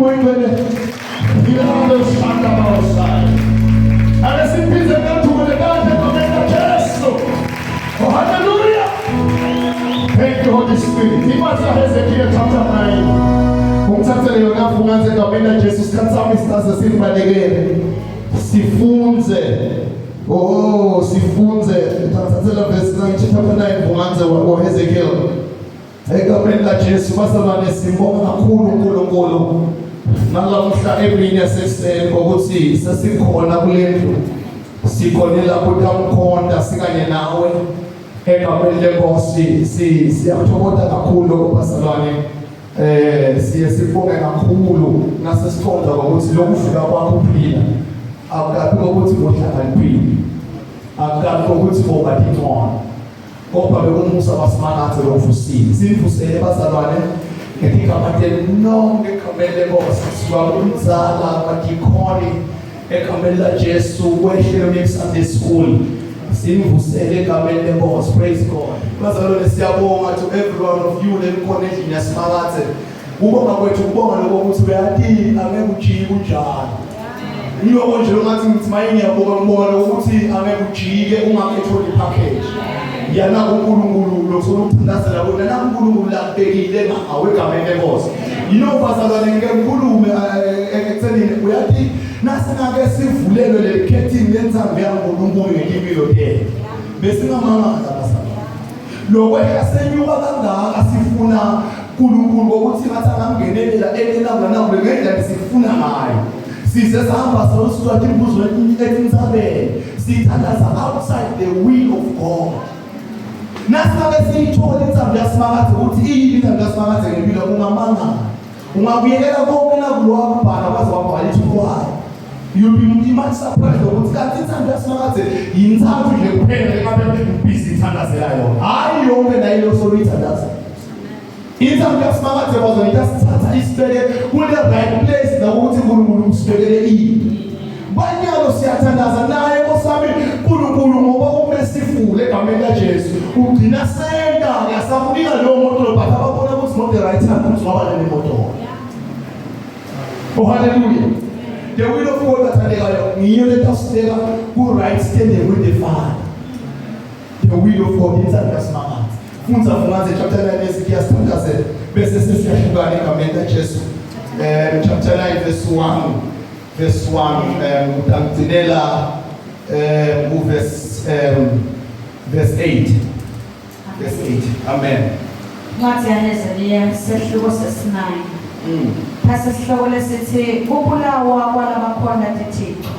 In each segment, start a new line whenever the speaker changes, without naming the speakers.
uyingcwele ngilalo ushanda bawusayo alesiphize ngathuke kade ngomena Jesu. Oh hallelujah. Thank you Holy Spirit. Imasa Hezekiah chapter 9. Umthathele yona fungaze ngomena Jesu sikhathi sami sithathe sibalekele. Sifunze. Oh sifunze. Thathathela verse 9 chapter 9 fungaze wa Hezekiah. Egameni la Jesu basalwane sibonga kakhulu uNkulunkulu nalamhla emini yasekuseni ngokuthi sesikhona kulendlu sikhonela kutamkhonda sikanye nawe egameni lenkosi siyathokoza kakhulu basalwane siye sibonge kakhulu nasesikhonza ukuthi lokufika kwakho kuphila akabi ukuthi ngohlakaniphile akabi ukuthi ngobadithona kodwa bekumusa basimakathe lokufusile sivusele bazalwane ngekhamathe nonke ekhambele bosisiwa umzala badikoni ekhambele la Jesu wehlelo le-Sunday school sivusele ekhambele bos. Praise God. Bazalwane siyabonga to every one of you lenikhona endlini yasimakathe ubonga kwethu kubonga lokuthi uyathi angeke ujike kunjalo yiloko nje longathi ngithi mayini yabonga ukuthi angeke ujike ungaketholi package yana uNkulunkulu lokusonukuthandazela wena na uNkulunkulu lakubekile ngawegameni lenkosi. Bazalwane ngeke ngikhulume ekuthenini uyathi nasingake sivulelwe le curtain lentsambo yaNkulunkulu ngempilo yethu besingamanga bazalwane lokho yasenyuka kangaka sifuna uNkulunkulu ukuthi ngathi angangenelela enenamna ngendlela sifuna ngayo size sahamba sosithatha imbuzo etintsabeni sithandaza outside the will of God. Nasake siyithola intsambo yasimakathe ukuthi iyini intsambo yasimakathe ngempilo kungamanga ungabuyekela konke nakuloko ubhala kwaze wabhala ithi why you'll be much surprised ukuthi kanti intsambo yasimakathe yintsambo nje kuphela ngabe busy ithandazela yona hayi yonke nayilo soluyithandaza. Intsambo yasimakathe bazonita sithatha isibeke kule right place nokuthi uNkulunkulu usibekele ini banyalo siyathandaza naye osami uNkulunkulu ngoba umesifule egameni la Jesu ugcina senta yasabunika lo moto but ababona ukuthi not the right time ukuthi ngaba le moto. Oh hallelujah. The will of God athandekayo ngiyo letasiteka ku right standing with the Father. The will of God intsambo yasimakathe funza fungaze chapter 9 Ezekiel sithandaze bese sesiyahlukana egameni la Jesu. Chapter 9 verse 1 utangcinela verse 8. Verse 8. Amen.
Ngathi yaNehemiya sehluko sesi9. Phase sihloko lesithi ukubulawa kwalabakhona lethixo.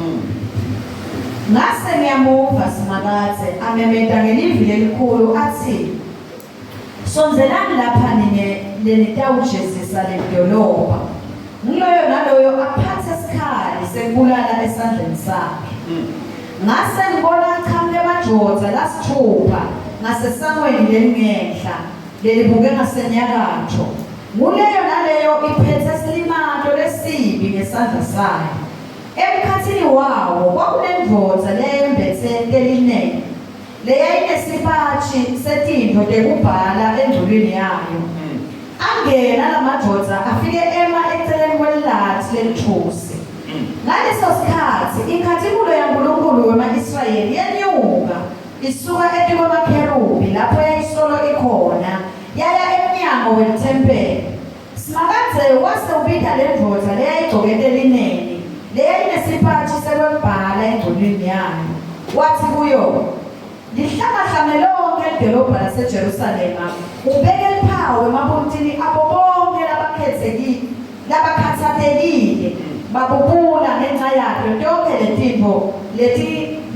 Ngase ngiyamuva simakathe amemeda ngelivili elikhulu athi sonzelani lapha lenitawujezisa ledolobha. Ngiloyo naloyo aphathe isikhali sekubulala esandleni sakhe. Ngase ngibona aqhamuke amaJoda lasithupha ngasesangweni lelingenhla lelibuke ngasenyakatho. Nguleyo naleyo iphethe isilimato lesibi ngesandla sayo. Emkhathini wawo kwakunendoda leyembethe elinene leyayinesiphathi setindlo tekubhala endlulini yayo. Angena lamaJoda afike ema eceleni kwelathi lelithusi. Ngaleso sikhathi inkathimulo yaNkulunkulu wema-Israyeli yenyuka isuka etikwamakherubi lapho yayisolo ikhona yaya emnyango welithempeli. Simakathe wase ubika lendoda leyayigcokele elinene leyayinesiphathi sekwebhala endlulini yayo. Wathi kuyo, lihlangahlange lonke idolobha laseJerusalema ubeke liphawu emapuntini abo bonke labakhathalekile babubula ngenxa yakho yonke lezinto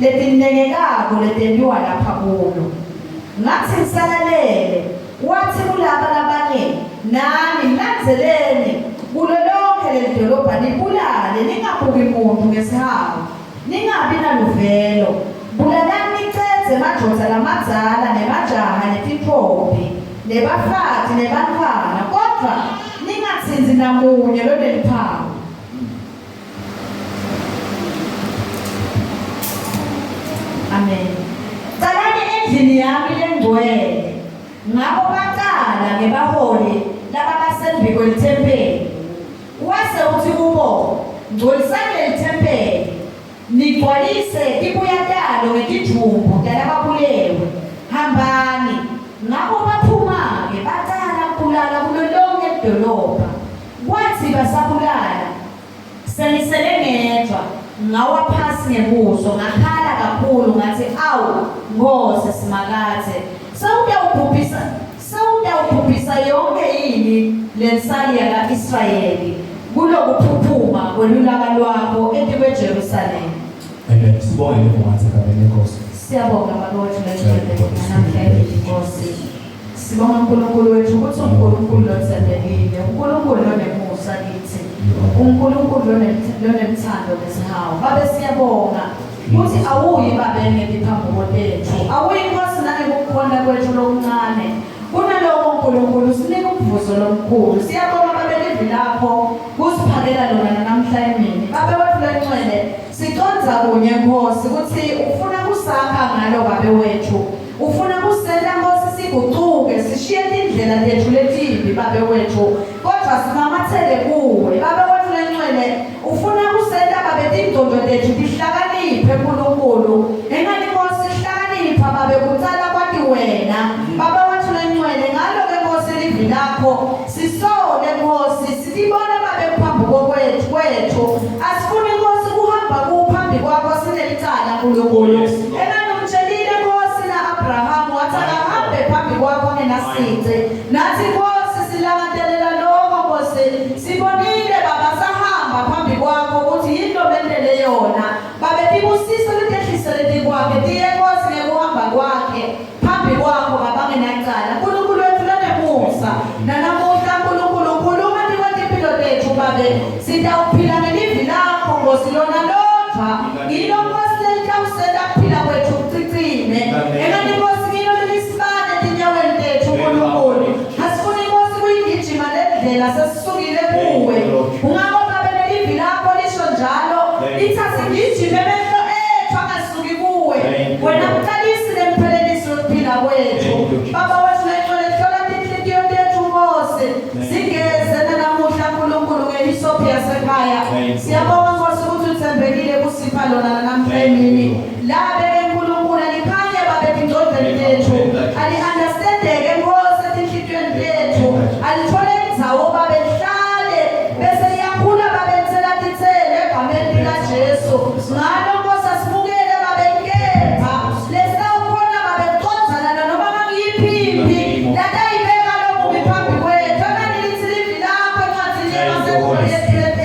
letinengekako letendiwa lapha kulo. Ngathi ngisalalele wathi kulaba labanye nani mlanzeleni kulo lonke leli dolobha libulale ningabuki muntu ngesihawu ningabi naluvelo bulalani nicedze amaJoda lamadzala nemajaha netintfombi nebafati nebantfwana kodwa ningatsinzi namunye loleliphawu. Amen. Calani endlini yami lengcwele ngabo baqala ngebaholi lababasembi kwelithempeli wase uthi ngcolisani leli thempeli, nigcwalise ibuyatalo ngekijumbu yalababulewe. Hambani, ngabo baphuma-ke bacala kulala kulo lonke idolobha. Kwathi basabulala, sengisele ngedwa, ngawa phasi ngebuso, ngakhala kakhulu ngathi, awu Nkosi Simakade, sewutawubhubhisa yonke yini lensali yaka-Israyeli kulokuphuphuma kwelulaka lwakho eThekwini.
Amen. Sibonge ngevuka egameni lenkosi.
Siyabonga Baba namhlanje Nkosi. Sibonga uNkulunkulu wethu ukuthi uNkulunkulu othembekile, uNkulunkulu onemusa kithi, uNkulunkulu onemthando nesihawu. Babe siyabonga ukuthi awuyi Baba engekho phambi kwethu, awuyi Nkosi nangekukhona kwethu lokuncane. Kunaloko uNkulunkulu sinika umvuzo lomkhulu. Siyabonga Baba livi lakho kusiphakela lona namhla emini. Baba wethu lencwele siconza kunye Nkosi ukuthi ufuna kusakha ngalo Baba wethu, ufuna kusenda Nkosi siguquke sishiye indlela lethu letimbi Baba wethu, kodwa sinamathele kuwe Baba wethu lencwele. Ufuna kusenda Baba tindonto lethu tihlakaniphe uNkulunkulu, engani Nkosi hlakanipha Baba kucala kwathi wena Baba wethu lencwele. Ngalo ke Nkosi livi lakho sisole Nkosi, sitibona Baba phambi kwethu, asifuni Nkosi kuhamba kuphambi kwakho sinecala uNkulunkulu. Engani umtshelile Nkosi na Abraham wathi akahambe phambi kwakho ngenasici, nathi Nkosi silangatelela lokho Nkosi. Sibonile Baba sahamba phambi kwakho ukuthi yinto bendele yona Baba tibusise letehlise letikwakhe tiye Nkosi ngekuhamba kwakhe phambi kwakho Baba ngenacala. uNkulunkulu wethu lonemusa nanamuhla uNkulunkulu ukhuluma impilo lethu Baba, sitawuphila ngelivi lakho Nkosi lona lodwa ngilo Nkosi lelitawusenda kuphila kwethu kucicime. Engani Nkosi ngilo lelisibane etinyaweni tethu uNkulunkulu, asifuni Nkosi kuyigijima lendlela sesisukile kuwe. Ungako Baba lelivi lakho lisho njalo lithi asigijime emehlo ethu angasuki kuwe, wena mqalisi lemphelelisi yokuphila kwethu. Baba wethu lencwele hlola tinhliziyo tethu Nkosi, sigeze namuhla uNkulunkulu ngehisophi yasekhaya. Siyabonga Nkosi ukuthi uthembekile kusipha lona namhla emini. Labe uNkulunkulu alikhanye Baba tindodeni tethu, ali-understandeke Nkosi etinhliziyweni tethu, alithole indzawo Baba lihlale bese liyakhula Baba lithela tithele egameni likaJesu. Ngalo Nkosi asibukele Baba inkemba lesawukhona Baba kucondzana nanoma ngiyiphi latayibeka lokubi phambi kwethu. Engani lithi livi lakho encwadzini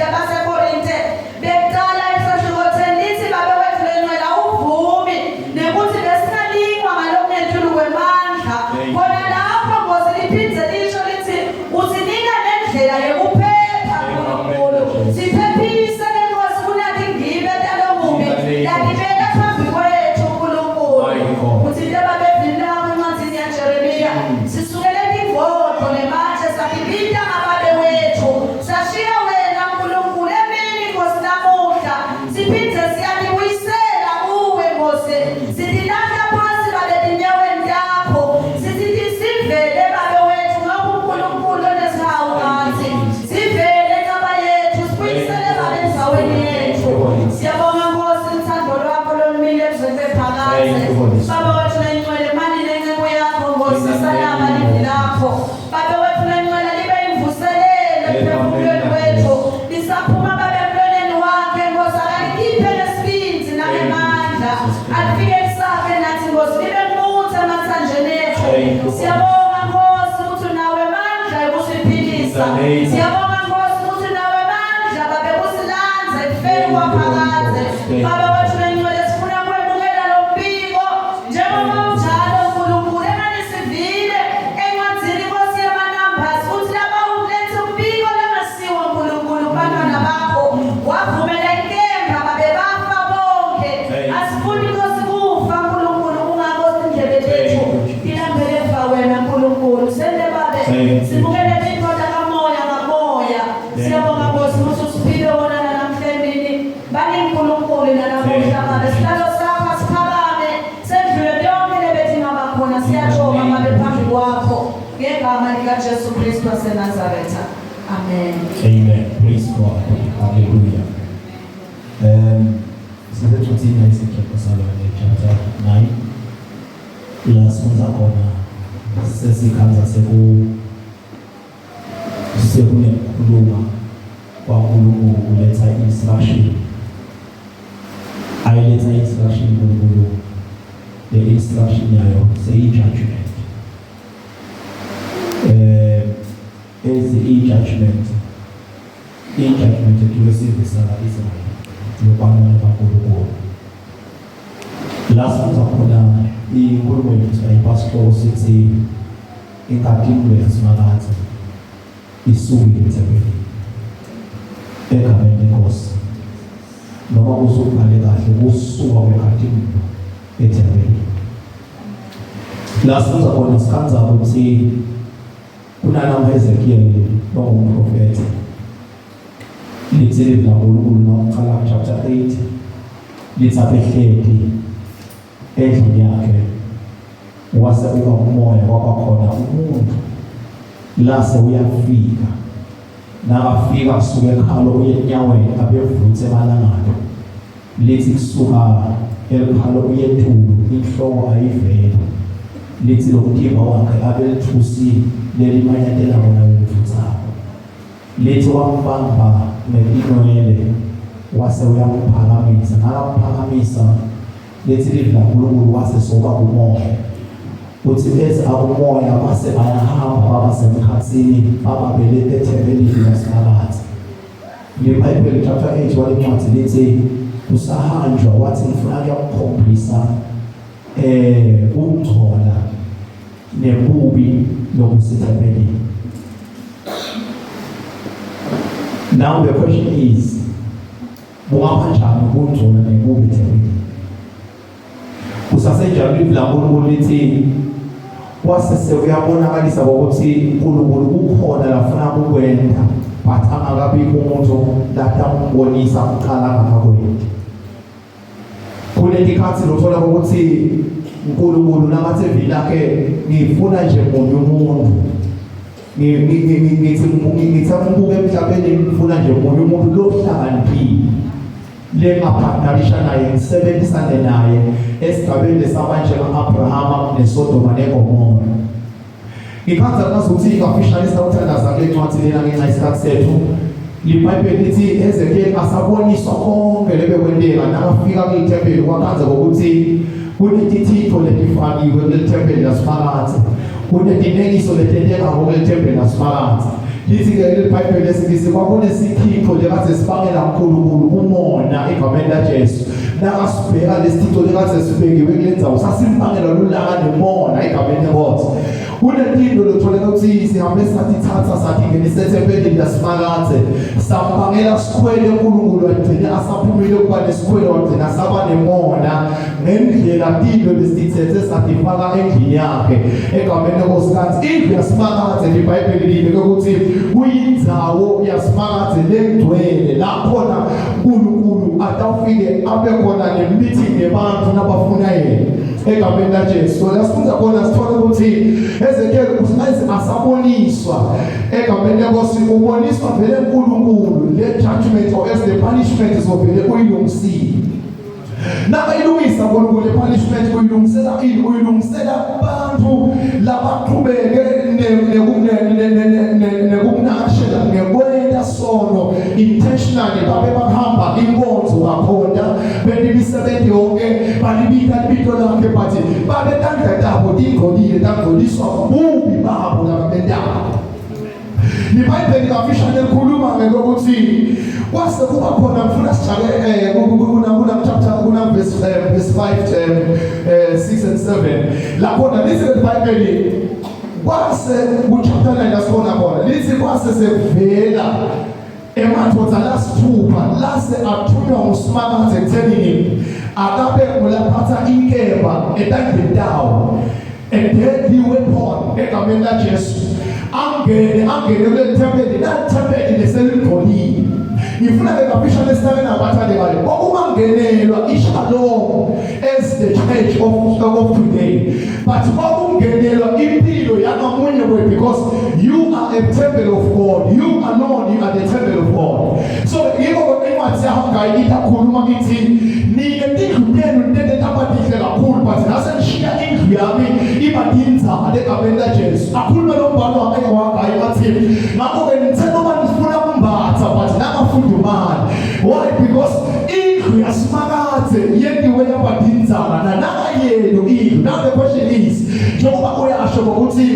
yabaseKorinte bekuqala esahlukotheni lithi Baba wethu lencwele awuvumi nekuthi besingalingwa ngalokungetshulu kwemandla. Khona lapho Nkosi liphindze lisho lithi usinika nendlela yokuphepha uNkulunkulu. Siphephise ke Nkosi kunathi ngibe talomubi lalibeka phambi kwethu uNkulunkulu. Uthi Baba evini lakho encwadzini yaJeremiya sisukele tivoto nematshe sakibita ngababe wethu, sashiya wena uNkulunkulu emini Nkosi namuhla. Siphindze siyalibuyisela kuwe Nkosi, sitilahla phasi Baba etinyaweni takho, sithi sivele Baba wethu ngakho uNkulunkulu onesihawu ngathi sivele Baba yethu, sibuyisele Baba endzaweni yethu. Siyabonga Nkosi uthando lwakho lolumile ezweni phakade. Baba wethu lencwele mani lenceku yakho Nkosi salama livi lakho Baba wethu lencwele libe imvuselelo emphefumulweni wethu, lisaphuma Baba emlonyeni wakhe Nkosi, akalikhiphe nesibindi nangemandla, alifike lisaphe nathi Nkosi, libe muthe emathanjeni ethu. Siyabonga Nkosi ukuthi nawe mandla yokusiphilisa. Siyabonga Nkosi ukuthi nawe mandla Baba kusilanza ekufeni kwaphakade. Baba wethu lencwele sifuna kwemukela lo mbiko njengoba unjalo uNkulunkulu. Engani sivile encwadzini Nkosi yama-Numbers ukuthi laba ulethe umbiko langasiwa uNkulunkulu kubantwana bakho, wavumela inkemba Baba bafa bonke. Asifuni Nkosi kufa uNkulunkulu, kungako indlebe lethu ilambele emva wena uNkulunkulu. Sende Baba sibukele indodana kamoya ngamoya. Siyabonga Nkosi ukuthi usiphile wona namhla emini. Bani uNkulunkulu nanamuhla Baba sihlalo sakho siphakame, sendlule yonke lebethi ngabakhona. Siyathoba Baba phambi kwakho ngegama likaJesu Kristu waseNazaretha. Amen.
Amen. Praise God. Hallelujah. sisethuthini eseJerusalema chapter 9 la sifunza khona sesikhanza sekunekhuluma kwaNkulunkulu uletha instruction ayiletha instruction kuNkulunkulu le instruction yayo seyi-judgment i-judgment etulesivisa Israel lokwanana kaNkulunkulu la sifunza khona inkulumo yethu ayipasihloko sithi inkathingo yasimakathi isuke ethebelini egameni lenkosi noma uzubhale kahle kusuka kwekhathingo ethebelini la sifunza khona sikhanza ukuthi kunalama Ezekiel ongumprofeti lithi uNkulunkulu nokuqala chapter 8 lithi abehleli endlini yakhe wase uba umoya wabakhona umuntu lase uyafika nakafika kusuka ekhalo uye enyaweni abevuthe emalangana lithi kusuka ekhalo uye etulu inhloko ayivele lithi lokuthimba wakhe abelithusi lelimanyatela bona wemvuthako lithi wambamba ngelinwele wase uyamphakamisa nakamphakamisa lithi lidla uNkulunkulu wase soba umoya uthi bese umoya base bayahamba baba semkhatsini baba belete ethebelini lasimakathi leBhayibheli chapter 8 walincwadi lithi usahanjwa wathi ngifuna ukukhombisa ukungcola nebubi lokusithebelini. Now the question is, bungapha njani ukungcola nebubi ethebelini? Usasejabulile la uNkulunkulu lithi wasese uyabonakalisa ukuthi uNkulunkulu ukhona lafuna ukwenza but angakabikho umuntu lapha umbonisa uqala ngakwenza. Kulendikhathi lothola ukuthi uNkulunkulu namathembi lakhe ngifuna nje umuntu ngithi umbuke emhlabeni ngifuna nje umuntu lohlakaniphile lengapartnerisha naye ngisebenzisane naye esigabeni lesabanje kaAbrahama neSodoma neGomora. Ngikhanza ukuthi ikafishalisa uthandaza lencwadi lena ngenxa isikhathi sethu. iBhayibheli lithi Ezekiel asaboniswa konke lebekwenteka nakafika kwithempeli kwakhanza ukuthi kunetithixo letifakiwe kulethempeli lasimakathi kunetinengiso letenteka kulethempeli lasimakathi. Lithi-ke iBhayibheli lesithi kwakunesithixo lekade sibangela uNkulunkulu umona egameni laJesu nakasibheka lesithixo lekade sibekiwe kulenzawo sasimbangela lulaka nemona egameni lenkosi. Kunetinto lotholeka ukuthi sihambe satithatha satingenisa ethempelini lasimakathi sambangela sikhwele uNkulunkulu wagcina asaphumile ukuba nesikhwele wagcina saba nemona ngendlela tinto lesithethe satifaka endlini yakhe egameni lenkosi. Kanti indlu yasimakathi iBhayibheli lithi ukuthi kuyindzawo yasimakathi lengcwele lakhona uNkulunkulu atafike abe khona nemeeting nebantu nabafuna yena egameni laJesu. So lasifunza khona sithola ukuthi Ezekiel usize asaboniswa egameni lenkosi uboniswa vele uNkulunkulu le judgment or as the punishment izovele uyilungisile. Nakayilungisa uNkulunkulu le punishment uyilungisela abantu labaqhubeke nekunakashela ngekwenta sono intentionally babe bahamba inkonzo kakhona benibisebenzi yonke balibika libito lakhe bathi babe tandla tabo ingcolile tangcoliswa bubi babo labendaba. iBhayibheli kafishane likhuluma ngokuthi kwase kuba khona ngifuna sijake kuna chapter kuna verse 5 6 and 7 la khona lithi iBhayibheli kwase kuchapter 9 lasibona khona lithi kwase sevela emadodza lasithupha lase athunywa ngusimakathi ekutheni akabe ulaphatha inkemba etangentawo and then he went on egameni laJesu angene kulethempeli lathempeli leselingcolile. Ngifuna ngabisha lesithabeni abathande bale kwakungangenelwa iShalom as the church of today, but kwakungenelwa impilo yakamunye we, because you are a temple of God, you alone, you are the temple of God. So yiko incwadi yakho hayi itakhuluma ithi nike indlu yenu intente tabadihle kakhulu but nasenishiya indlu yami iba inzalo egameni laJesu. Akhulume lo mbhalo wakhe athi ngakho-ke nithe noma nifuna kumbatha but nangafudumali. Why? Because indlu yasimakade yendiwe yaba inzalo nanaka yenu indlu. Now the question is, njengoba uyasho ngokuthi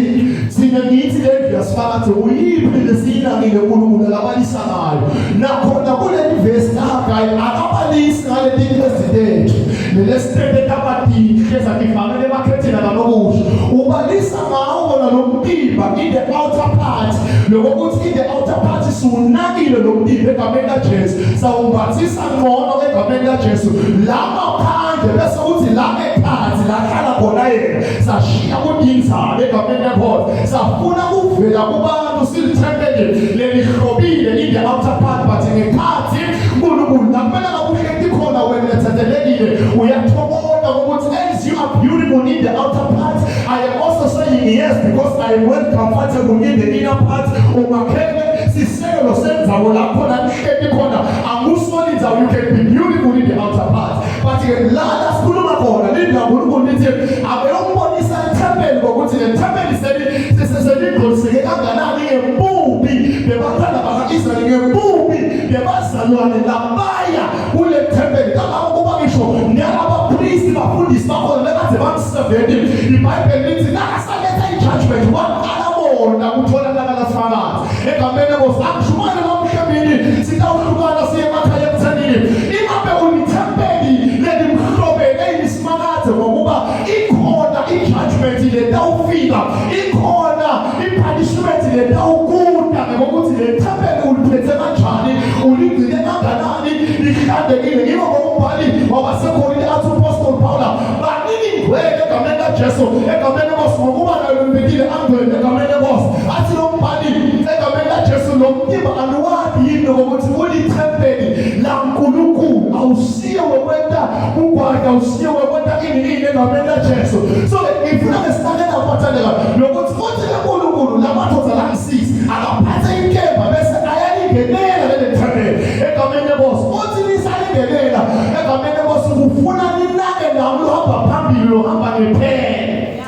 sine ngithi le ndlu yasimakade uyiphi lesinakile uNkulunkulu akabalisa ngayo nakhona kule verse Hagai akabalisi ngale zinto ezintathu lesitende tabadihle zakifamele bakhethela nalokusho ubalisa ngawo bona lo mtimba in the outer part lokuthi in the outer part sunakile lo mtimba egameni laJesu sawumbathisa ngcono egameni laJesu lama phandle bese uthi la ephakathi la khala khona yena sashiya kudinzalo egameni laKhosi safuna ukuvela kubantu silithembele lelihlobile in the outer part but ngekhathi uNkulunkulu nakumele ngabuhleki khona wena lethathelekile uyathokoza ukuthi as you are beautiful in the outer part I am also saying yes because I am well comfortable in the inner part. Umakhele sisekelo senzawo lapho la nihleki khona angusolidza you can be beautiful in the outer part but la sikhuluma khona linda uNkulunkulu lithi abeyombonisa ithempeli ngokuthi le thempeli selingcoliseke kanganani ngembubi bebaqala baka-Israyeli ngembubi bebazalwane labaya kule thempeli kangangokuba ngisho nalabapristi bafundisi bakhona bekade bamseveni iBhayibheli lithi nakasaletha i-judgment waqala bona kutholakala lasifakazi egameni leNkosi akushumayele nomhlabeni sitawuhlukana siye emakhaya ekuthanini ingabe unithempeli lelimhlobele eyisimakade ngokuba ikhona i-judgment letawufika ikhona i-punishment letawukuda ngokuthi le thempeli uliphethe kanjani uligcine kanganani lihlanzekile. Ngiko ngokumbhali wabaseKorinte athi uApostle Paul baningi ngcwele egameni laJesu egameni leNkosi ngokuba nayo limbekile angcwele egameni leNkosi athi lo mbhali egameni laJesu lo mtimba aluwabi yini ngokuthi ulithempeli laNkulunkulu awusiye wekwenta ugwada awusiye wekwenta ini egameni laJesu. So ngifuna ngesinakela kuphatheleka lokuthi futhi leNkulunkulu lamadodana langsisi akaphathe inkemba bese ayalingenela leli thempeli egameni leNkosi uthi lisalingenela egameni leNkosi kufuna ninake nalo lohamba phambili lohamba ngephele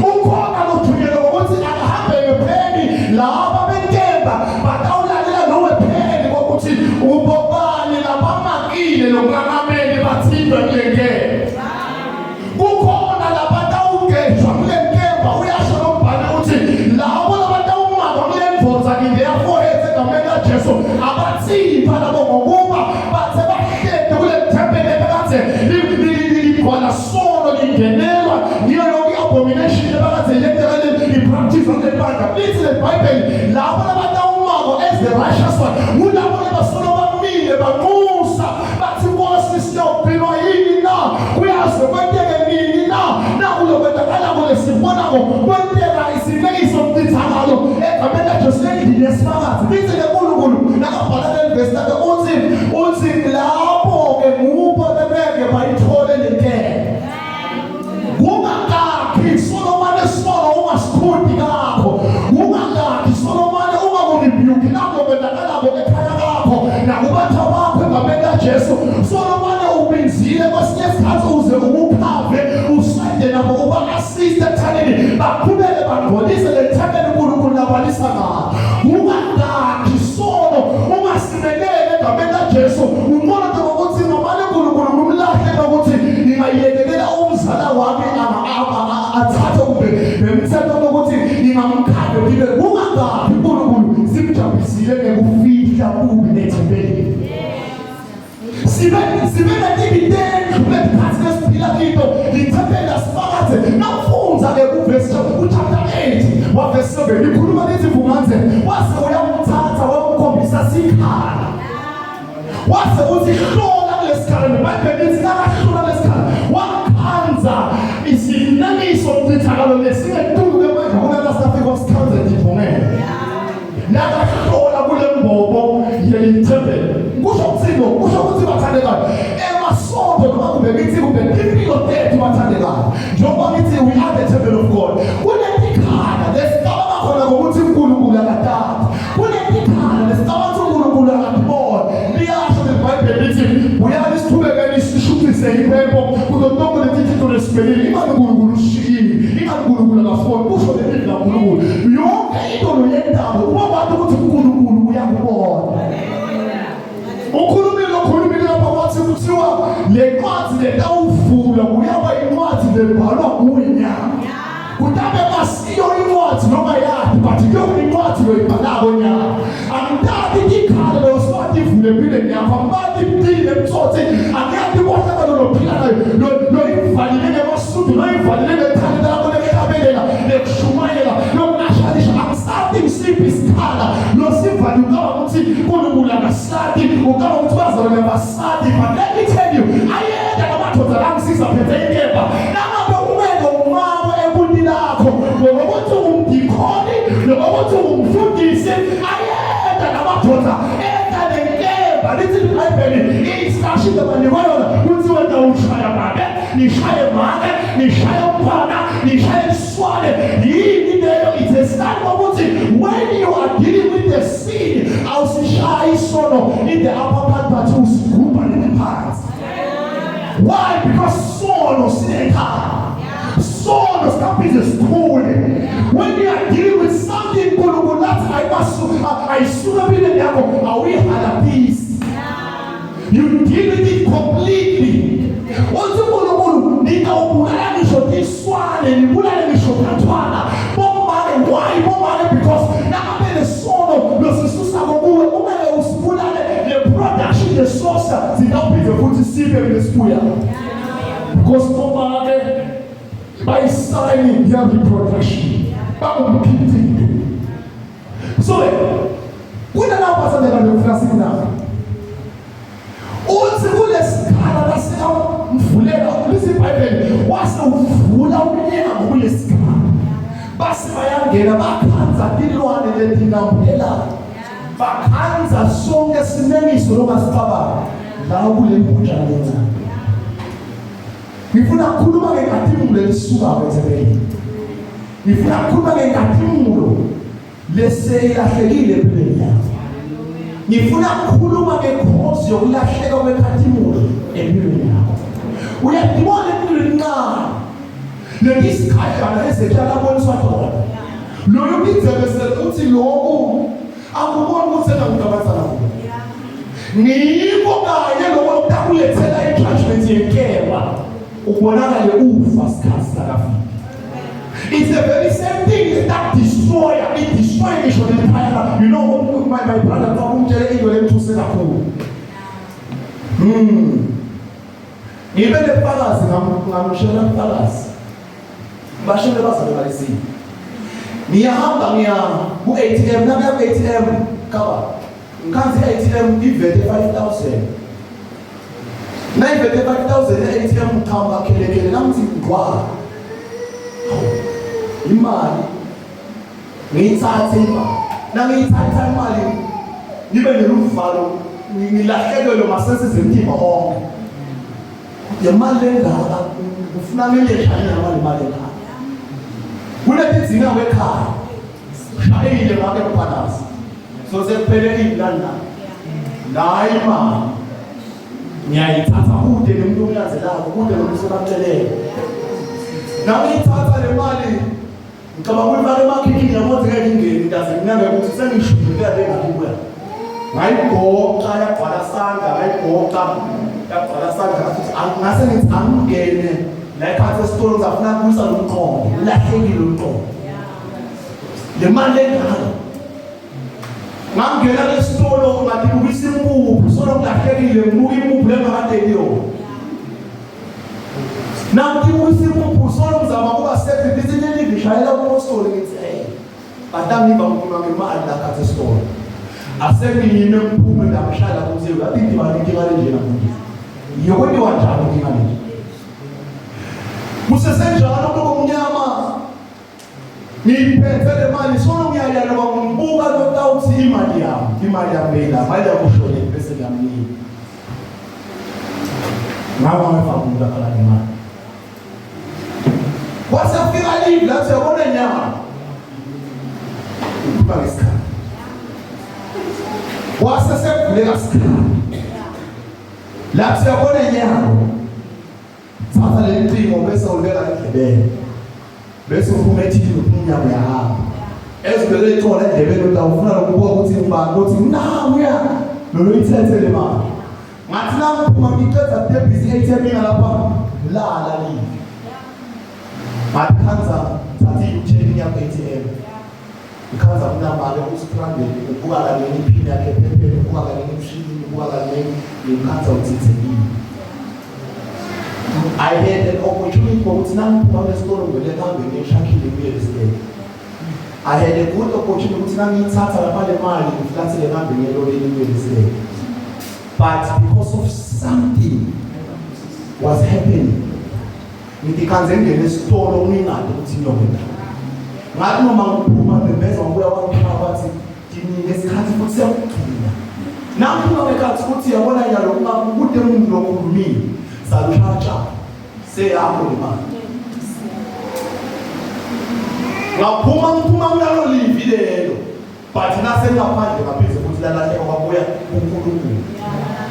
ukhona lothukela ukuthi akahambe ngepheli laba benkemba batawulalela nowepheli ngokuthi ubobani labamakile lokungamameli bathindwe kulenkemba kukhona labatawugejwa kulenkemba uyasho lombhalo ukuthi labo labatawumaka kulemvoza ngiyafohethe egameni laJesu abathipha labo ngokuba bathe bahlete kule thempeli bekade ligcwala sono lingenelwa yiyo yonke i-abomination ebakade yentekele i-practice ngebandla lithi leBhayibheli labo labatawumako as the righteous one kulabo labasolo bamile banxusa bathi Nkosi siyobhinwa yini na kuyazi kwenteke nini na kulokwenzakala kule sibonako kwenteka isimekiso mtithakalo egameni laJesu lendini yesifakazi lithi leNkulunkulu nakabhala leli verse lakhe uthi lapho-ke ngupho bebeke bayithole lenkemba ungakakhi Solomon esolo ungasikhundi kakho ungakakhi Solomon ungakuribhuki lapho kwenzakalako ekhaya kakho nakubatha bakho egameni laJesu. Solomon ubinzile kwesinye isikhathi uze ukuphave usayide nabo uba-assist ekuthaneni baqhubeke bangcolise le thempeli uNkulunkulu labalisa ngayo ungakakhi sono ungasimelele egameni laJesu unqola ngokuthi nomane uNkulunkulu kumlahle nokuthi ningayekelela umzala wami athathe kumbe bemthetho lokuthi ningamkhande libe kungangaphi uNkulunkulu simjabulile ngekufihla kubi nethempeli sibe netibitendlu lephansi lesiphila kito lithempeli lasifakaze nafunza-ke kuvesi chapter 8 wavesi 7 ikhuluma lithi vumanze wase uyamthatha wayomkhombisa sikhala wase uthi hlola kulesikhala neBhayibheli lithi nakahlola lesikhala wakhanza isinaniso mtithakalo lesingetuluke manje kunanasafika wasikhanza ndithongele nakahlola kule mbobo yelithempeli kusho ukuthi bathandekayo emasonto noma kumbe ngithi kumbe impilo tethu bathandekayo njengoba ngithi we are the temple of God kunetikhala lesicabanga khona ngokuthi uNkulunkulu akathatha kunetikhala lesicabanga ukuthi uNkulunkulu akatibona liyasho leBhayibheli
sibelile imali uNkulunkulu ushiyile, imali uNkulunkulu akafuni, kusho leli kaNkulunkulu. Yonke into loyendaba uma kwathi ukuthi uNkulunkulu uyakubona. Ukhulumile lapha wathi kuthiwa le ncwadi letawuvula kuyaba incwadi lebhalwa nguwe nyama. Kutabe basiyo incwadi noma yakhe, but yonke incwadi loyibhalako nyama. Angithathi ikhala loswathi ivule empilweni yakho, ambathi impilo emtsotsi, angiyati konakalo lophila loyivalile ngemasudi, loyivalile ngethalenta lakho lekutabelela, lekushumayela, lokunashalisha. Angisathi ngisiphi isikhala losivali ukaba ukuthi uNkulunkulu akasadi, ukaba ukuthi bazalwane basadi. But let me tell you, ayenda ngamadoda langisiza phethe inkemba. Nangabe umele umama ebuntini lakho, ngokuthi umdikhoni, ngokuthi umfundisi, ayenda ngamadoda enda nenkemba. Lithi iBhayibheli isashile banibona ukuthi wena ushaya babe, nishaye mane, nishaye umfana, nishaye iswane. Yini leyo? It's a sign ukuthi when you are dealing with the sin, awusishayi isono in the upper part, but usigubha ngephansi. Why? Because sono sinekhala. Sono sikabize sikhule. When you are dealing with something uNkulunkulu lathi ayisuka empilweni yakho, awuyihada peace. You deal with it completely. Once uNkulunkulu nikawubulala ngisho iswane, nibulale ngisho kathwana. Bomane, why? Bomane because nakabele sono losisusa kuwe, umele usibulale le production the source zingawuphize futhi sibe ngesibuya. Because bomane by signing their reproduction. Bakumphinda. So kuna nawo basandela lokufika na. Uthi kulesikhala lasika mvulela kulesi iBhayibheli wase uvula umnyango kulesikhala. Base bayangena bakhanza ilwane letinambela. Bakhanza sonke sinengiso lomasicabanga la kule mpunja lena. Ngifuna ukukhuluma ngekhathimulo elisuka kwetheleni. Ngifuna ukukhuluma ngekhathimulo leseyilahlekile empilweni yakho. Ngifuna ukukhuluma ngekhozi yokulahleka kwekhathimulo empilweni yakho. Uyadibona empilweni nqala lesikhashana ezehlala boniswa khona. Loyo kuzebesela ukuthi lokhu akuboni ukuthi engikugabaza lapho. Ngiko kanye lokho okukulethela ijudgment yenkeba. Ubonakale ufa sikhathi sakafika. It's the very same thing that destroyer. It destroys the entire. You know, my brother told me to say that. Even the palace, I'm sure the palace. But she never said what I see. Mia who ATM, never ATM cover. You can't say ATM give 5,000. 9,500 ATM kamba kele namthi ngwa. Imali ngiyithatha nangiyithatha imali nibe neluvalo ngilahlekelwe masese zemtima onke. Imali engaka ufuna ngeleshana imali engaka. Kunezinga wekhaya. Shayile make mphanasi. So sekuphele iplana. La imali ngiyayithatha kude nomuntu omlandelako, kude nomuntu obacelele. Nawe ithatha le mali ngicabanga ukuthi emakhikini yamothi ngeke ingene ndaze nginange ukuthi sengishudule lengakuya. Ngayigoqa yagcwala sandla, ngayigoqa yagcwala sandla ngase ngithi angingene la ekhaya esitolo ngizafuna ukuyisa lo mqondo, lahlekile lo mqondo. Le mali engaka ngangena lesitolo ngathi kubisa impuphu, solo kulahlekile ngibuka impuphu lengakade liyo. Now people see people solo mzama kuba set business ni bishayela ku store ngithi badami bamkhuluma ngemali la khathe store. Asebi yini mphume ndamshala kuze ngathi ngibani ngikale nje namuthi. Yokwenye wanjalo ngikale nje. Musesenjalo ngokumnyama. Ngiphethe le mali solo ngiyayala ngokumbuka lokutawuthi imali yami la mali yakushone bese ngiyamnika. Ngawa ngifakula kala imali. Wasafika live la siyabona nyama. Ubaliska. Wasasevuleka sikhala. La siyabona nyama.
Thatha le mpimo bese uleka endlebeni. Bese uphuma ethini uphumya uyahamba. Ezibele ithola endlebeni utawufuna ukubuka ukuthi ngibani uthi namuya. Lo ithethe le mali. Ngathi nakuphuma ngicela debit ATM lapha lala live. Mathanza thathi ucheck yakho ATM. Ikhanza kunamali usikrande ubuka kanini iphini yakhe ephepheni ubuka kanini imshini ubuka kanini ikhanza uthithekile. I had an opportunity ukuthi nangiphuma esikole ngibele kambe ngishakhile real estate. I had a good opportunity ukuthi nangithatha lapha le mali ngiflathele kambe ngiyeloleni real estate. But because of something was happening, ngithi kanze ngene esitolo ngingade ukuthi ngiyokwenza. Ngathi noma ngiphuma ngibeza ngokuya kwakhona bathi ngini lesikhathi futhi siyakugcina. Nakuphuma ngekhathi futhi yabona nyalo kude umuntu lokhulumile. Saluchacha seyakho le mali. Ngaphuma ngalo livi lelo. But nase ngaphandle ngaphezulu ukuthi lalahle kwabuya uNkulunkulu.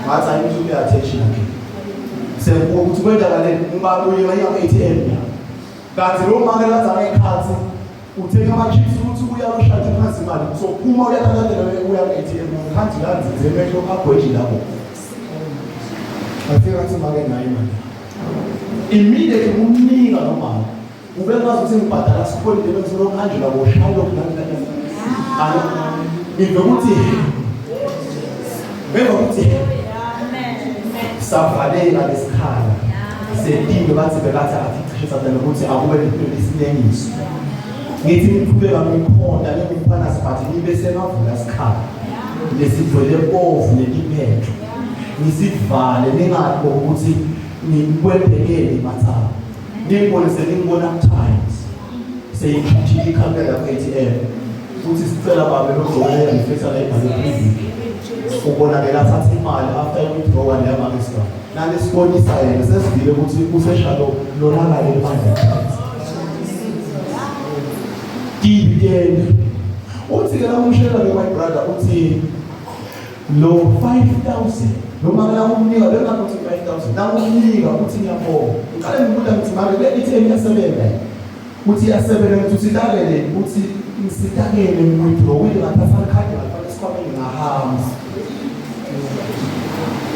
Ngathi ayimthuki attention akhe. Sekuba ukuthi kwenzakaleni ungabuye ngayo ATM ya. Kanti lo manje lazana ikhathi uthenga ama-chips ukuthi uyarushaje phansi imali. So uma uyathatha uya ATM ngaphansi kanzi zemehlo agweji lapho. Afika ngathi make nayo imali. Immediately umnika nomama. Ubekwazi ukuthi ngibhadala sikhole le msebenzi lokanje labo shalo kunani. Ukuthi safalela lesikhala sedinge bathi bekathi aficisha dala ukuthi akube lempilo isilengiso. Ngithi ngiqhubeka ngikhonda ngimphana sibathi nibe semavula isikhala lesidwele bovu neliphetho nisivale ningathi ukuthi nikwendekele mathaba ningibone seningibona times seyikhithile ikhamera ku ATM futhi sicela babe lokugqokelela ngifetha la ibhali ubonakala athatha imali after withdraw le yamakisa nale sibonisa yena sesivile ukuthi useshalo lonakale imali dividend uthi ke namshela le my brother uthi lo 5,000 noma la umnika le ngathi 5,000 la umnika uthi ngiyabonga ngicela ngikubuza ngithi manje le ATM yasebenza uthi yasebenza uthi silalele uthi ngisidakele ngwithdraw ngathatha ikhadi ngafaka esikhwameni ngahamba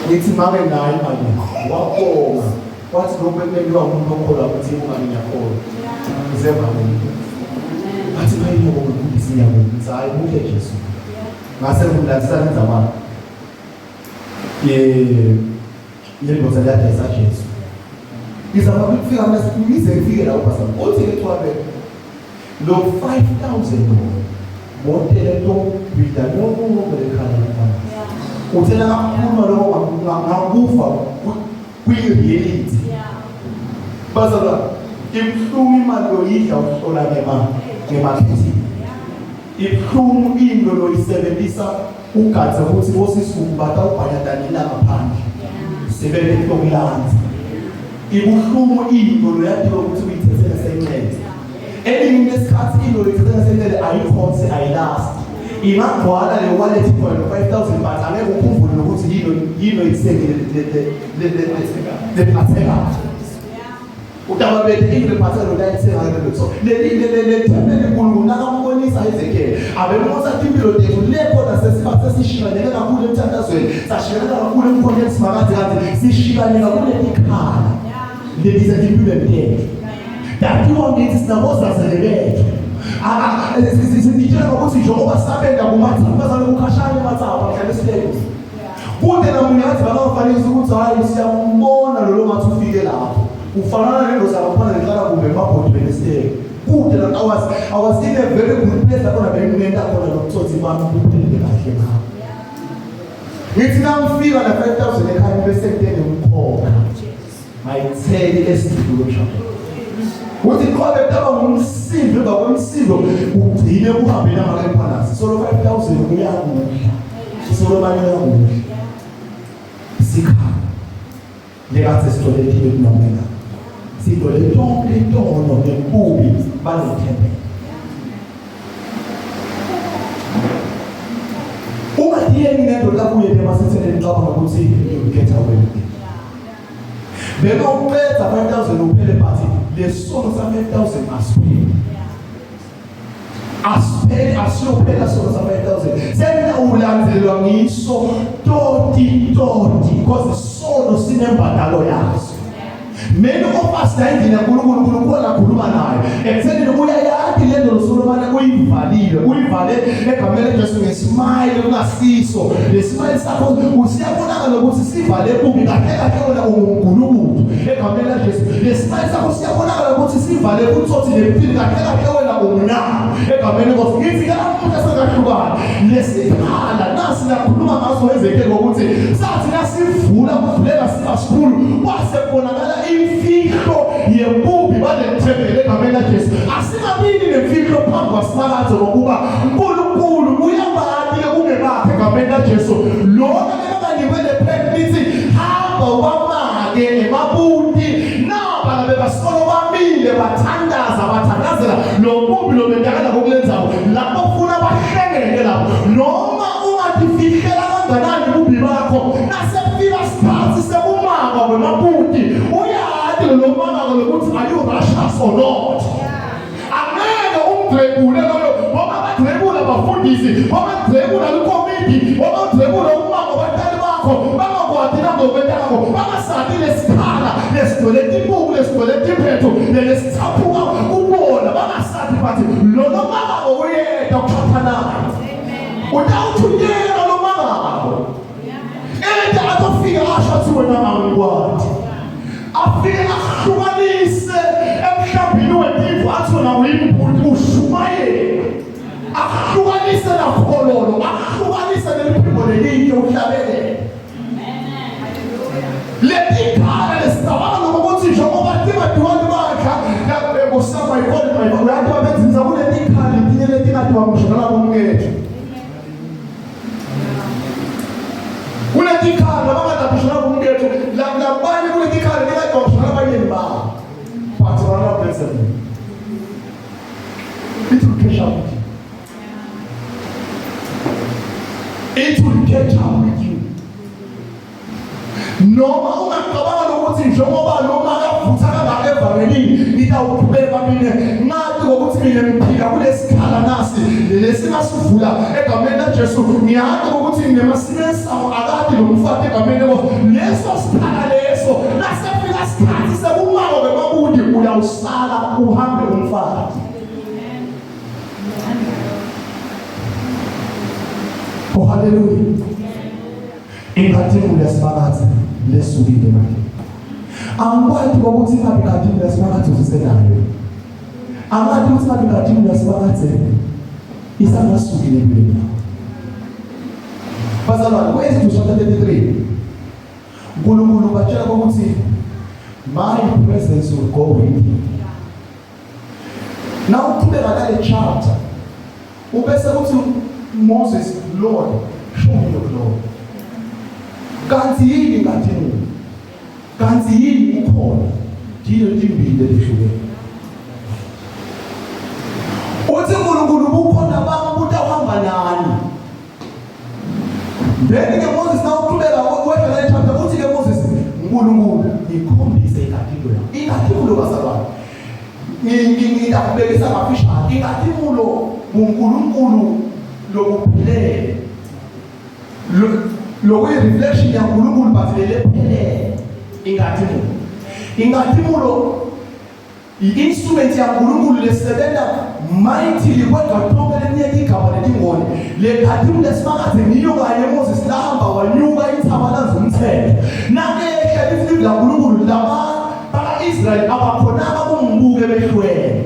ngithi make nayo imali wabonga wathi lokubekeliwa umuntu okholwa ukuthi imali ngiyakholwa ngizema bathi bayinoko ukuthi ngiyabonga hayi buhle Jesu ngase ngimlandisana nezamana yendoda yakhe sa Jesu izama ukufika nesimise ngifike la upasa uthi ke thwabe lo 5,000 modele to bida lo ngobekhala lapha uthela kakhulu lo ngakufa kwi-reality bazalwa ibhlungu imali yoyidla ukuhlola ngemaphithi ibhlungu into loyisebenzisa ugadze ukuthi osisuku batawubhanyadana ngaphandle sebele lokulanza ibhlungu into loyadilo ukuthi uyithethele sencede elinye lesikhathi into loyithethele sencede ayikhonse ayilast ingagcwala le wallet for 5,000 baht angeke ukhumbule ukuthi yino isengile le pathela utaba bethe ile pathela la itsenga le so le temele nkulu nakambonisa Ezekiel abemusa impilo lethu lepo nasesifa sesishikanele kakhulu emthandazweni sashikana kakhulu emkhoneni simakazi kanti sishikane kakhulu ekhaya ladies and gentlemen that you want it sinaboza zelebethu sisitshela ukuthi njengoba sabenda kumathaba bazale ukukhashana mathaba mhlawumbe sihlezi kude namunye athi bakafanele ukuthi hayi siyambona lo ngathi ufike lapho ufanana nento zabaphana ngihlala kumbe emabhodi benesiteke kude la I was in a very good place lapho benginenta khona lokutsotsi bami kuphilile kahle ngapha ngithi nangifika la 5,000 ekhaya bese ngitenge umkhokha ayitheli esidlo shaka uthi qobe taba ngumsindo bakwemsindo ugcine uhambe namake phansi solo 5,000 kuyakudla solo bani yakudla sikha lekathi sitolethile kunomena sitole tonke intono nembubi balethembe uma diyeni nento lapho yena masitheleni xaba ukuthi you get away Bema uqeda 5,000 uphele phathi lesono sa 5,000 asiphelele asiyophela sono sa 5,000 sena ulandelwa ngiso toti because isono sinembadalo yaso. Many of us ending uNkulunkulu lakhuluma nayo ekutheni uyayathi le nto loSolomane uyivale egameni likaJesu ngesmile ungasiso lesmile sakho usiyabonakala ukuthi sivale kubi kahle wena uNkulunkulu egameni likaJesu lesmile sakho siyabonakala ukuthi sivale kutshothi lephili kahle wena umnana egameni likaJesu ngithi ke umuntu asekahlukana lesikhala nasi lakhuluma ngaso ezekele ukuthi sathi nasivula kuvulela sibasikhulu wasebonakala imfihlo yembubi balethembele egameni likaJesu. Asingamini nemfihlo phambi kwaSimakade ngokuba uNkulunkulu uyabani kungebakhe egameni likaJesu. Lona bekanganyikwe lepheni lithi hamba wamake emabuti naba bebasikolo bamile bathandaza bathakazela lo mbubi lo bendakala kokulenzayo lapho ufuna bahlengeke lapho noma ungatifihlela kanganani ububi bakho nasefika isikhathi sekumaka kwemabuti lo mama lokuthi are you righteous or not? Angeke umdrebule loyo ngoba badrebula abafundisi ngoba badrebula ikomiti ngoba badrebula umama batali bakho bangakwadi nangokwetako bangasathi lesikhala lesidoleti ibuku lesidoleti imphetho lesithaphuka ubona bangasathi bathi lo mama oyeda ukuthatha naye utawuthunyela lo mama ende atofika asho athi wena angikwadi afike ahlukanise emhlambini wetivu athi wona uyimbuti ushumayele ahlukanise nakhololo ahlukanise neliphimbo lelinye uhlabele letikhala lesicabanga nokuthi njengoba tingadiwani bakha ngosama ikoni uyathi babenzinza kuletikhala letinye letingadiwa ngishonala komngetho kuletikhala bangadabishonala komngetho labanye kuletikhala but another person it will catch up with you. Noma ungaqabanga ukuthi njengoba noma akavutha kangaka evangelini nitawuqhubeka mina ngathi ukuthi mina ngiphila kulesikhala nasi lesingasivula egameni likaJesu ngiyazi ukuthi nginemasimesa akade lomfati egameni leso sikhala leso nasefika isikhathi sekumako bemabuti uyawusala uhambe umfati. Oh hallelujah. Ingathini leSimakade lesukile manje. Angikwazi ukuthi ngabe ingathini leSimakade uzisenayo. Angathi ukuthi ngabe ingathini leSimakade isangasukile empilweni. Bazalwane, kwezi chapter 33 uNkulunkulu batshela ukuthi my presence will go with you. Now uqhubeka ngale chapter ubese uthi Moses, Lord, show me your glory. Kanti yini ngathini? Kanti yini ukhona? Dilo limbili leshuke. Uthi uNkulunkulu bukhona babuthi uhamba nani? Then ke Moses na uqhubeka wena le chapter uthi ke Moses uNkulunkulu ikhombise inkathilo. Inkathilo bazalwane. Ngiyakubekisa ngafisha. Inkathilo uNkulunkulu lokuphile. Reflection ya uNkulunkulu bathele phele ingathimula i-instrument ya uNkulunkulu lesebenza mightily kodwa konke lenyeke igama letingoni lekhathimula leSimakade niyo kanye Moses lahamba wanyuka ithabana zomthetho nakehla ifilimu la uNkulunkulu laba Israel abakhonanga kumbuke behlwele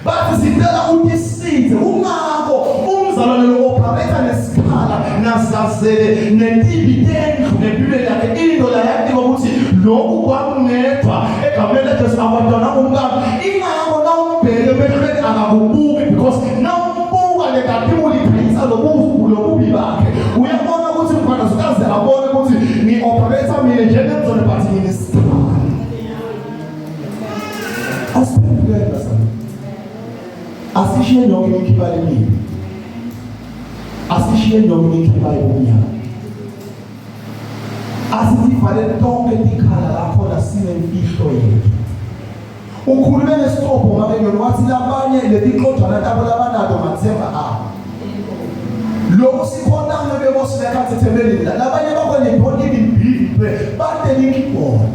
bathi sicela utisithe ungako umzalwane lo operator nesikhala nasazele netibitendlu nebibeli yakhe indoda yakhe ukuthi lokhu kwakungedwa egameni likaJesu abantwana bomkami ingako na umbheke behlweni akakubuki because na umbuka lekhathimula ikhayisa lobubi bakhe uyabona ukuthi mfana zikaze abone ukuthi ni operator mina njengemzone but nginesikhala asiphenduleka sana asishiye nonke ikhibali lini asishiye nonke ikhibali bomnyama asifale tonke tikhala lakhona sinemfihlo yethu. Ukhulume nesitopho mabengelo wathi labanye letiqojana tabo labanado mathemba abo. Lokho sikhona ngebeko silekhathe thembelini labanye bakone ntoni ibibhidwe batele ikeyboard.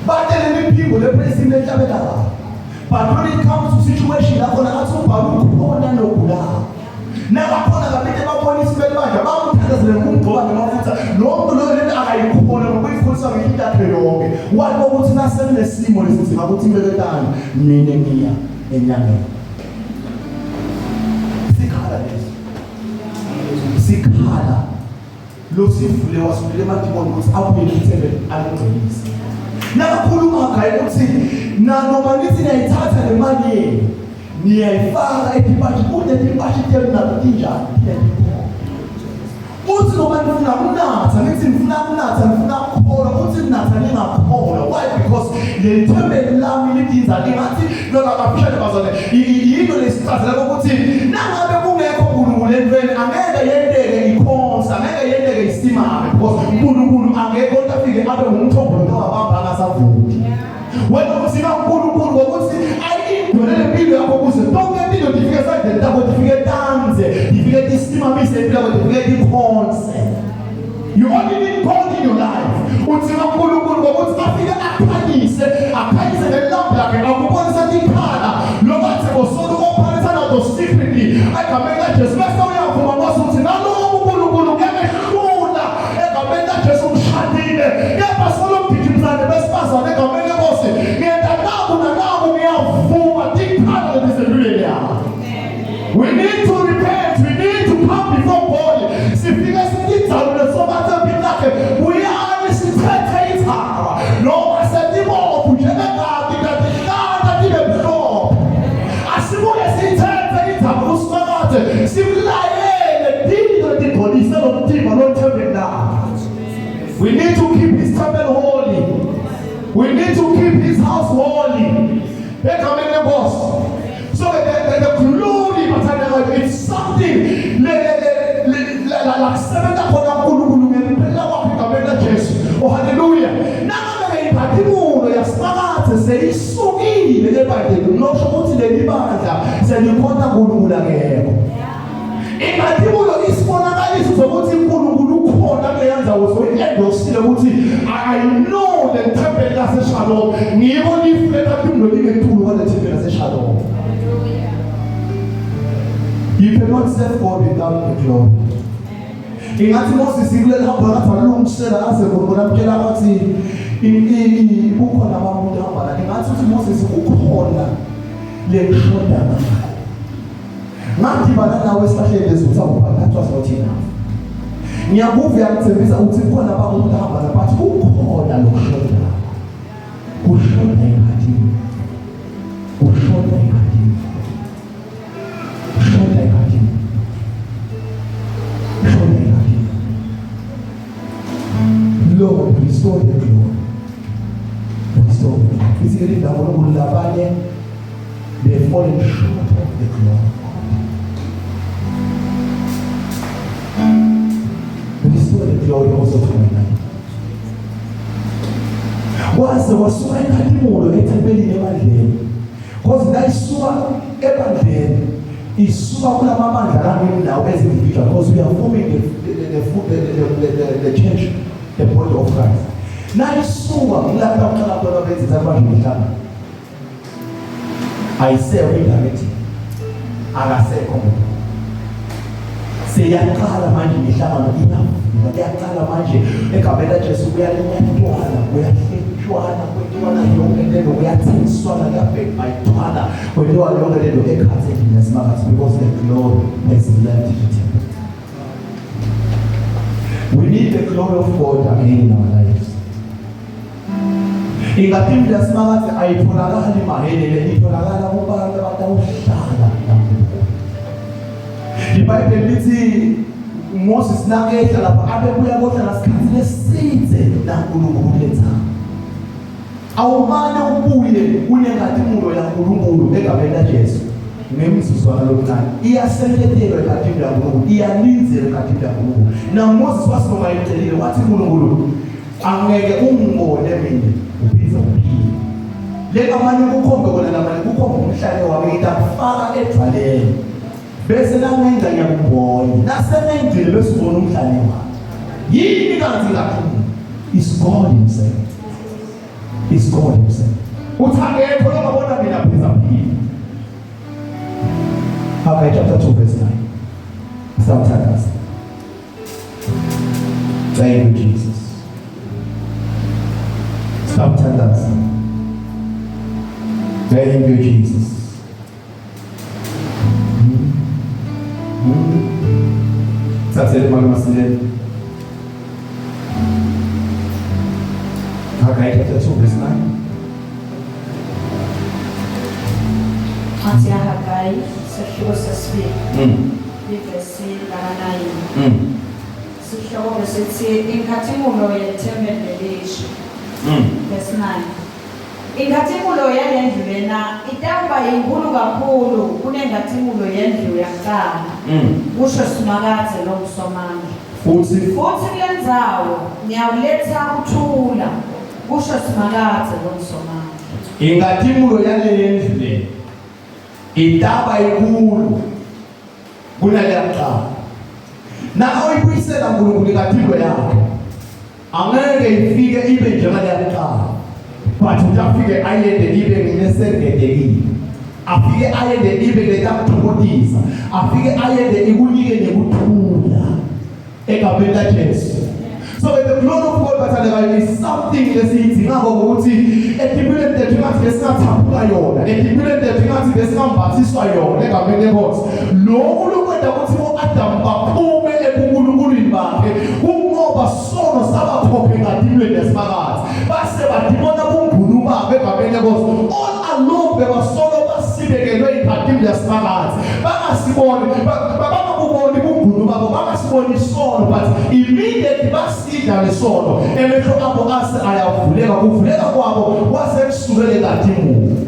Batele impingo lepresident ehlabela la. But when it comes to situation lapho la athi ubhala ukhona nokulawo. Nakakhona kabethe babona isibele manje bamthandazele ngumgcoba ngemafutha lo muntu lo lento akayikhona ngokuyikhulisa ngento yakhe yonke wathi ukuthi nasenesimo lesinzima ukuthi imbeketana mina ngiya enyangeni sikhala lo sivule wasivule emadimoni ukuthi abuye ngithembe alugcinise nakakhuluma ngayo ukuthi nanoma nithi niyayithatha le mali yenu niyayifaka ephipathi kude iphipathi telu nazo tinjani uthi noma nifuna kunatha nithi nifuna kunatha nifuna ukukholwa uthi ninatha ningakholwa. Why? Because le thembeni lami lidinza lingathi lokho akafishane bazane yinto lesichazela ukuthi nangabe kungekho uNkulunkulu entweni angeke yenteke ikhonsa angeke yenteke isimame because uNkulunkulu angeke kodwa afike abe ngumthombo nowabamba angasavuki wena uthina uNkulunkulu ngokuthi ayindolele impilo yakho kuze tonke impilo difike side lakho difike tanze difike isimamise impilo yakho difike ikhonse. You only need God in your life. Uthina uNkulunkulu ngokuthi afike akhanyise ngelamba lakhe akubonisa ikhala lokuthi ngosolo ophathana nazo secretly akamela Jesu bese uyavuma ngokuthi nalowo uNkulunkulu ngemehlula egamela Jesu umshadile kepha solo mphikizane besifazane egamela Nkosi ngenda naku nanaku ngiyavuma ikhala lesempilweni yakho. We need to repent, we need to come before God. Sifike sitizalule sobathe lakhe uyani sithethe ithaba noma sedimofu njengengadi ngadihlala libemhlophe asibuye sithethe ithaba usimakade simlayele dilo digolise lomtima lothembeni lakhe. We need to keep his temple holy. We need to keep his house holy. Ekamele boss. So the glory it's something like seventh khona uNkulunkulu ngempela kwafika bela Jesu. Oh hallelujah. Nangabe iphathimulo yasimakathe seyisukile ebandleni nosho ukuthi leli bandla selikhona uNkulunkulu akekho. Iphathimulo isibonakaliso sokuthi uNkulunkulu ukhona kuleyanza uzoyendosile ukuthi I know the temple laseShalom ngiyiko lifleka phimbo libenkulu kwale temple laseShalom. You cannot serve God without the glory. Ingathi Moses ikule hamba lapha lungisela ase ngibona mtshela ukuthi ukhona abantu hamba la ingathi uthi Moses ukhona lekushoda ngathi bana nawe esihlahleni lesuthi awuphathwa sothina ngiyakuva yakuthembisa ukuthi ukhona abantu hamba la but ukhona lokushoda kushoda ekhadini kushoda ekhadini kushoda ekhadini Lord, restore the glory. Restore the glory. You see, they falling short of the glory. Restore the glory also to my life. Once I was so angry, I tempeli ebandleni. Because naisuka ebandleni, isuka kula mabandla langendawo ezindividual because we are forming the church. The body of Christ. Naisuka ngilapha uqala khona benza abantu ngihlanga. Ayisewe indirectly. Akasekho umuntu. Seyaqala manje ngihlangano iyavuka. Yaqala manje egamela Jesu kuyalinyantwana, kuyahlutshwana, kwetwana yonke lento kuyathengiswana kuyabheka bayithwala. Kwetwana yonke lento ekhatheni nesimakathi because the glory has left the temple. We need the glory of God again in our lives. Ingatimbi yasimakathi ayitholakali mahelele itholakala kubantu abatawuhlala nakuNkulunkulu. iBhayibheli lithi Moses nakehla lapha abebuya kohlala isikhathi lesidze nakuNkulunkulu letha. Awumane ubuye unengathumulo yaNkulunkulu egameni laJesu. Ngemizuzwana lokuncane iyasenketelwa ekhadini laNkulunkulu iyaninzela ekhadini laNkulunkulu. Na Moses wasoma ecelile wathi uNkulunkulu angeke ungibone mina uphila uphila le amanye kukhombe kona namanye kukhombe umhlane wami ngitafaka edvaleni bese nangenza ngiyakubona nasemendile bese ubona umhlane wami yini kanti lapho is God himself. Is God himself. Uthangekho lokubona mina phela phila. Haggai chapter 2 verse 9. Sometimes. Thank you, Jesus. Sometimes. Thank you, Jesus. That's it, my master. Haggai chapter 2 verse 9.
Anzi Haggai seshiwo sesibili ivesi la 9 sisho besithi inkathumulo yethempeli lisho verse 9 inkathumulo yalendlu lena itamba inkulu kakhulu kunenkathumulo yendlu yakudala kusho Simakadze lo Msomandla futhi kule ndzawo ngiyawuletha ukuthula kusho Simakadze lo Msomandla
inkathumulo yalendlu le itaba inkulu kunale yakudala na oyibuyisela uNkulunkulu inkathumulo yakhe angeke ifike ibe njengale yakudala but utafike ayende ibe ngenesengedekile afike ayende ibe letakuthokozisa afike ayende ikunike nekuthula egameni laJesu. So the glory of God bathaleka is something lesiyidingako ukuthi empilweni lethu ngathi lesingathaphula yona empilweni lethu ngathi lesingambathiswa yona egameni lenkosi lokhu lokwenda ukuthi uAdam baphume ebuNkulunkulwini bakhe kungoba sono sabaphophe ngadilweni leSimakadze base badimona bungulu babo egameni lenkosi all along bebasono basibekelwe ikhadini leSimakadze bangasiboni babakuboni bungulu babo bangasiboni isono but immediately basida lesono emehlo abo ase ayavuleka kuvuleka kwabo wasekusukele kaTimu.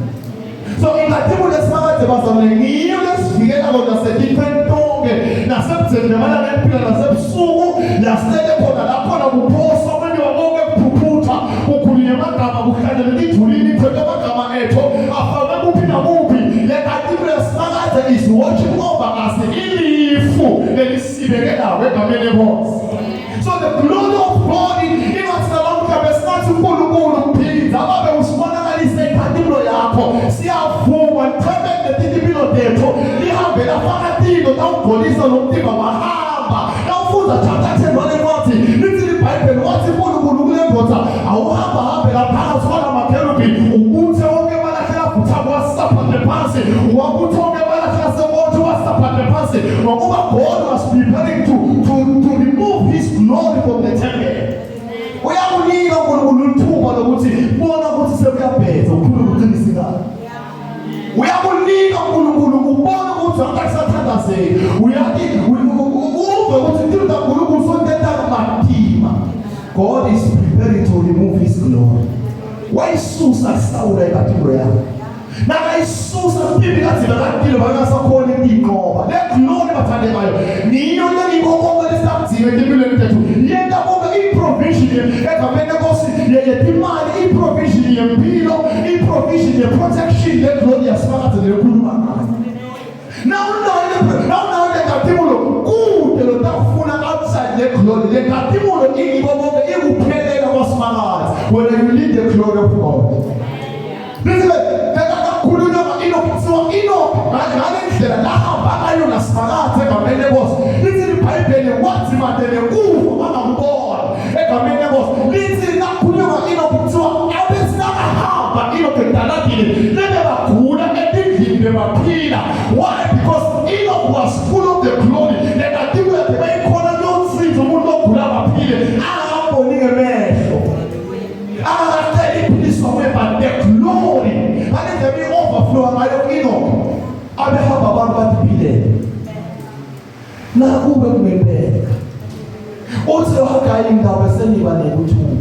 So inkathumulo leSimakadze bazamle ngiyo lesivikela kodwa sedifeni tonke nasebuthembe malanga empila nasebusuku lasele khona lakhona kuphosa kwendiwa konke kuphuphuthwa kukhulunywe amagama kuhlalele lijulini ithethwe amagama ethu afakwe kuphi nakuphi le nkathumulo leSimakadze is watching over us ilifu lelisibekelayo egameni lenkosi. So the glory of God ingathinabantu besinathi uNkulunkulu kuphinda ababe usibonakalise inkathulo yakho siyavuma thembe letipilo lethu lihambe lafaka tilo nawugolisa nomtimba mahamba nawufuza chapter 10 wale kwathi lithi iBhayibheli wathi uNkulunkulu kule ndoda awuhamba hambe laphansi kwala makerubi ubuthe wonke balahlela futha wasaphathe phansi wabuthe wonke balahlela semoto wasaphathe phansi ngokuba God was preparing to remove his glory from the temple. Uyakunika uNkulunkulu ithuba lokuthi bona ukuthi sekuyabheza ukhulu ukuqiniseka. Uyakunika uNkulunkulu ubona ukuthi akakusathandazeki. Uyathi uve ukuthi into uNkulunkulu sontetha madima. God is preparing to remove his glory. Wayisusa Sawula ikathumulo yakhe. Nakayisusa impilo kathi bakadile bangasakhona iqoba. Le glory bathandekayo. Niyo le inkonzo lesakuthiwe empilweni lethu. Yenda konke iprovision egameni lenkosi yetimali iprovision yempilo iprovision yeprotection le glory yaSimakadze lekhuluma ngayo. Now le nkathumulo kude lo takufuna outside le glory le nkathumulo ingibonke ikuphelela kwaSimakadze when you need the glory of God. This is ngalendlela lahamba ayo naSimakadze egameni lenkosi lithi iBhayibheli wathi madele kufa bangakubona egameni lenkosi lithi nakhuluma kuthiwa abesinahamba kedalagile lebe bagula endlini bebaphila. Why? Because Enoch was full of the glory. Negative yakhe bayikhona yonsiza umuntu ogula baphile angabonike mehlo angakateli iphiliso but the glory balinde be overflow ngayo Enoch abehamba abantu baphile nakube kubebeka uthi Haggai indaba seniba nekuthula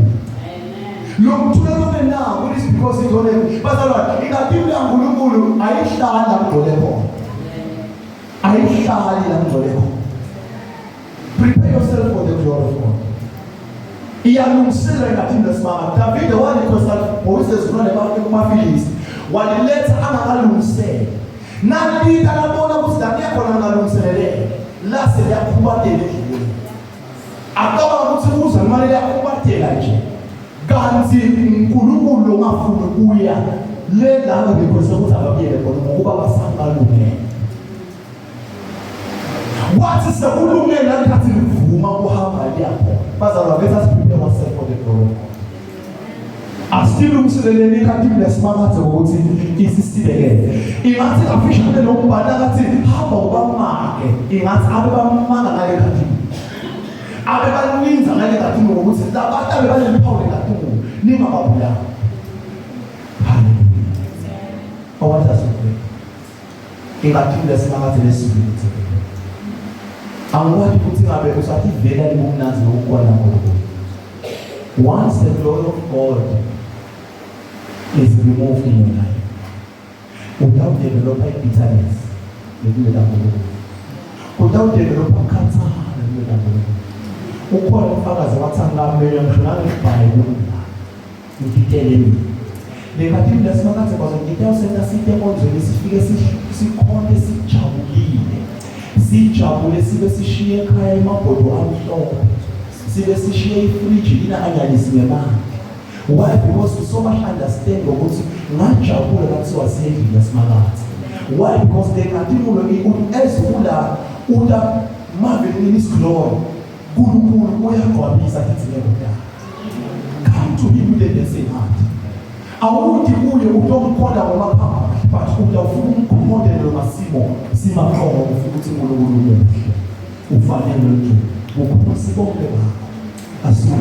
lokuthula lona nawo it is because it only bazalwa ingathula uNkulunkulu ayihlala ngole khona ayihlali la ngole khona. Prepare yourself for the glory of God. iyalungisela engathini lesimanga. Davide walikhwesa ngokusezikhulane bakhe kumafilisti waliletha angakalungisele. Nalita labona ukuthi ndani yakho nangalungiselele lase liyakhubatela endleleni. Akaba ukuthi uza imali liyakhubatela nje. Kanti uNkulunkulu ongafuni kuya le laba ngikhwesa ukuthi akabiyele khona ngokuba basangalungele. Wathi sekulungele ngenkathi livuma kuhamba lapho. Bazalwa bethu prepare ourselves for the glory of God. Asilungiseleleni kanti lesimanga ukuthi isisibekele. Ingathi afishane lombhalo kathi hamba ubamake. Ingathi abe bamanga ngale kanti. Abe baninza ngale kanti ukuthi labantu abe balemphawule kanti ningababulala. Hallelujah. Awatha sikwe. Ingathi lesimanga lesibili. Angwathi ukuthi ngabe usathi vela libumnazi lokukwana ngoku. Once the glory of God is removed in your life, without developing bitterness, without developing cancer, ukhona umfakazi wathangamela ngishonanga iBhayibheli ngitheleni lekathi lesimakathi kwazo ngitawusenta site konzweni sifike sikhonde sijabulile sijabule sibe sishiye ekhaya emabhodo amhlophe sibe sishiye ifriji ina-anyanisi ngemali. Why? Because we so much understand ukuthi ngajabula kathi wasendlini lesimakathi. Why? Because they continue ezula uda marveling his glory. UNkulunkulu uyagcwalisa kithi ngekudala. Come to him with the same heart. Awuthi kuye utomkhonda ngomaphamba but udafuna umkhondele masimo simaqongo ufika ukuthi uNkulunkulu ufanele nje ukhosibonke bakho asuma